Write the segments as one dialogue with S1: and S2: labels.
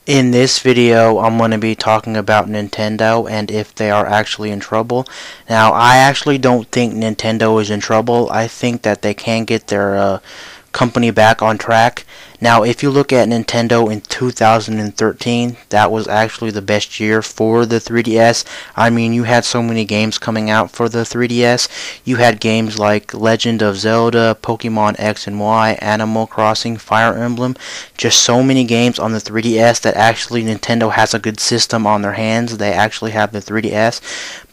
S1: In this video, I'm going to be talking about Nintendo and if they are actually in trouble. Now, I actually don't think Nintendo is in trouble. I think that they can get their company back on track. Now, if you look at Nintendo in 2013, that was actually the best year for the 3DS. I mean, you had so many games coming out for the 3DS. You had games like Legend of Zelda, Pokemon X and Y, Animal Crossing, Fire Emblem. Just so many games on the 3DS that actually Nintendo has a good system on their hands. They actually have the 3DS.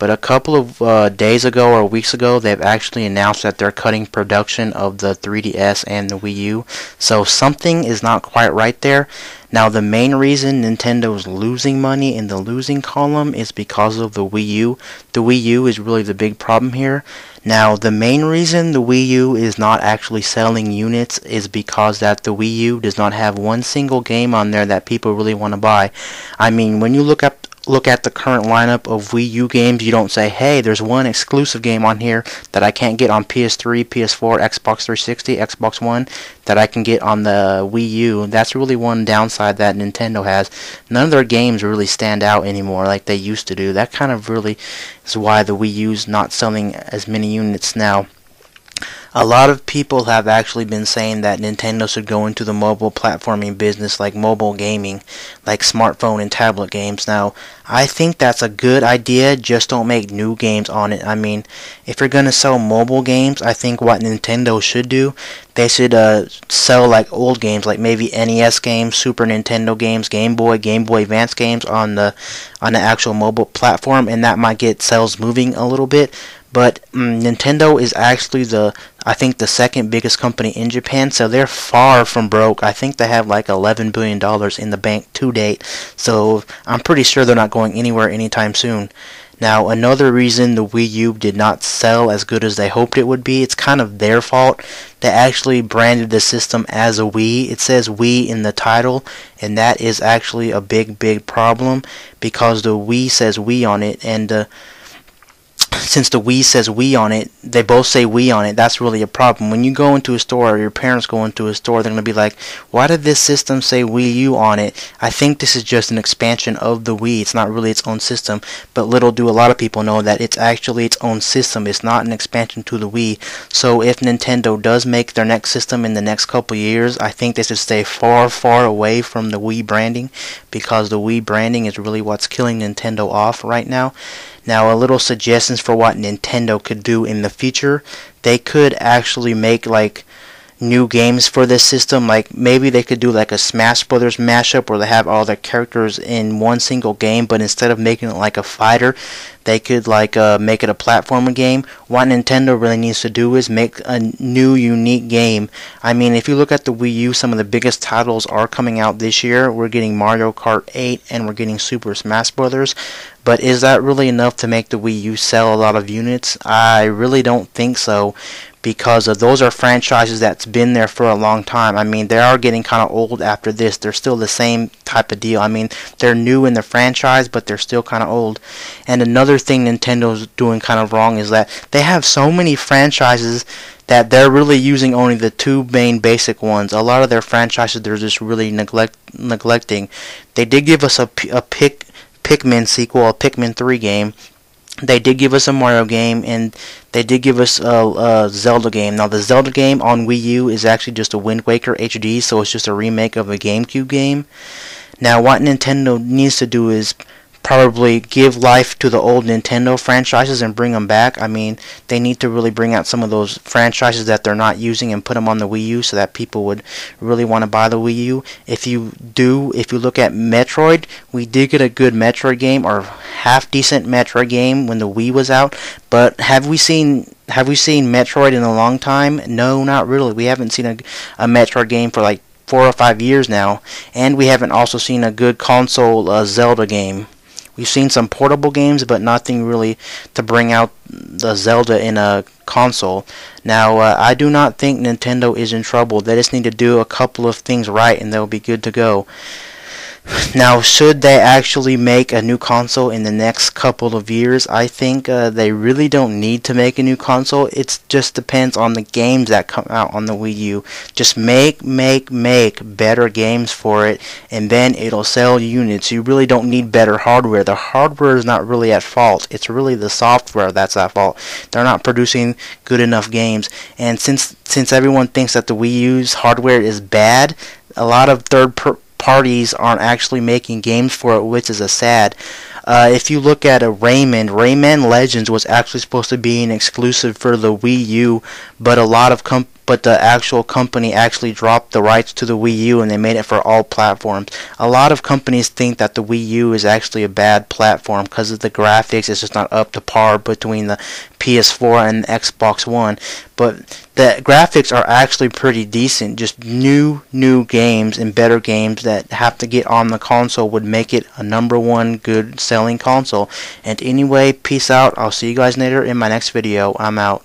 S1: But a couple of days ago or weeks ago, they've actually announced that they're cutting production of the 3DS and the Wii U. So something is not quite right there. Now, the main reason Nintendo is losing money in the losing column is because of the Wii U. The Wii U is really the big problem here. Now, the main reason the Wii U is not actually selling units is because that the Wii U does not have one single game on there that people really want to buy. I mean, when you look at the current lineup of Wii U games, you don't say, hey, there's one exclusive game on here that I can't get on PS3, PS4, Xbox 360, Xbox One that I can get on the Wii U. That's really one downside that Nintendo has. None of their games really stand out anymore like they used to do. That kind of really is why the Wii U's not selling as many units now. A lot of people have actually been saying that Nintendo should go into the mobile platforming business, like mobile gaming, like smartphone and tablet games. Now, I think that's a good idea, just don't make new games on it. I mean, if you're going to sell mobile games, I think what Nintendo should do, they should sell like old games, like maybe NES games, Super Nintendo games, Game Boy Advance games on the actual mobile platform, and that might get sales moving a little bit. But Nintendo is actually I think the second biggest company in Japan, so they're far from broke. I think they have like $11 billion in the bank to date, so I'm pretty sure they're not going anywhere anytime soon. Now, another reason the Wii U did not sell as good as they hoped it would be, it's kind of their fault. They actually branded the system as a Wii. It says Wii in the title, and that is actually a big problem because the Wii says Wii on it, and since the Wii says Wii on it, they both say Wii on it. That's really a problem. When you go into a store or your parents go into a store, they're going to be like, why did this system say Wii U on it? I think this is just an expansion of the Wii. It's not really its own system. But little do a lot of people know that it's actually its own system. It's not an expansion to the Wii. So if Nintendo does make their next system in the next couple years, I think they should stay far away from the Wii branding, because the Wii branding is really what's killing Nintendo off right now. Now, a little suggestions for what Nintendo could do in the future. They could actually make like new games for this system. Like maybe they could do like a Smash Brothers mashup where they have all their characters in one single game, but instead of making it like a fighter, they could like make it a platformer game. What Nintendo really needs to do is make a new unique game. I mean, if you look at the Wii U, some of the biggest titles are coming out this year. We're getting Mario Kart 8 and we're getting Super Smash Brothers. But is that really enough to make the Wii U sell a lot of units? I really don't think so, because those are franchises that's been there for a long time. I mean, they are getting kind of old after this. They're still the same type of deal. I mean, they're new in the franchise, but they're still kind of old. And another thing Nintendo's doing kind of wrong is that they have so many franchises that they're really using only the two main basic ones. A lot of their franchises they're just really neglecting. They did give us a Pikmin sequel, a Pikmin 3 game. They did give us a Mario game, and they did give us a Zelda game. Now, the Zelda game on Wii U is actually just a Wind Waker HD, so it's just a remake of a GameCube game. Now, what Nintendo needs to do is probably give life to the old Nintendo franchises and bring them back. I mean, they need to really bring out some of those franchises that they're not using and put them on the Wii U so that people would really want to buy the Wii U. If you look at Metroid, we did get a good Metroid game, or half decent Metroid game when the Wii was out, but have we seen Metroid in a long time? No, not really. We haven't seen a Metroid game for like 4 or 5 years now, and we haven't also seen a good console Zelda game. We've seen some portable games, but nothing really to bring out the Zelda in a console. Now, I do not think Nintendo is in trouble. They just need to do a couple of things right, and they'll be good to go. Now, should they actually make a new console in the next couple of years? I think they really don't need to make a new console. It just depends on the games that come out on the Wii U. Just make better games for it, and then it'll sell units. You really don't need better hardware. The hardware is not really at fault. It's really the software that's at fault. They're not producing good enough games. And since everyone thinks that the Wii U's hardware is bad, a lot of parties aren't actually making games for it, which is a sad. If you look at Rayman Legends was actually supposed to be an exclusive for the Wii U, but the actual company actually dropped the rights to the Wii U and they made it for all platforms. A lot of companies think that the Wii U is actually a bad platform because of the graphics. It's just not up to par between the PS4 and the Xbox One. But the graphics are actually pretty decent. Just new games and better games that have to get on the console would make it a #1 good selling console. And anyway, peace out. I'll see you guys later in my next video. I'm out.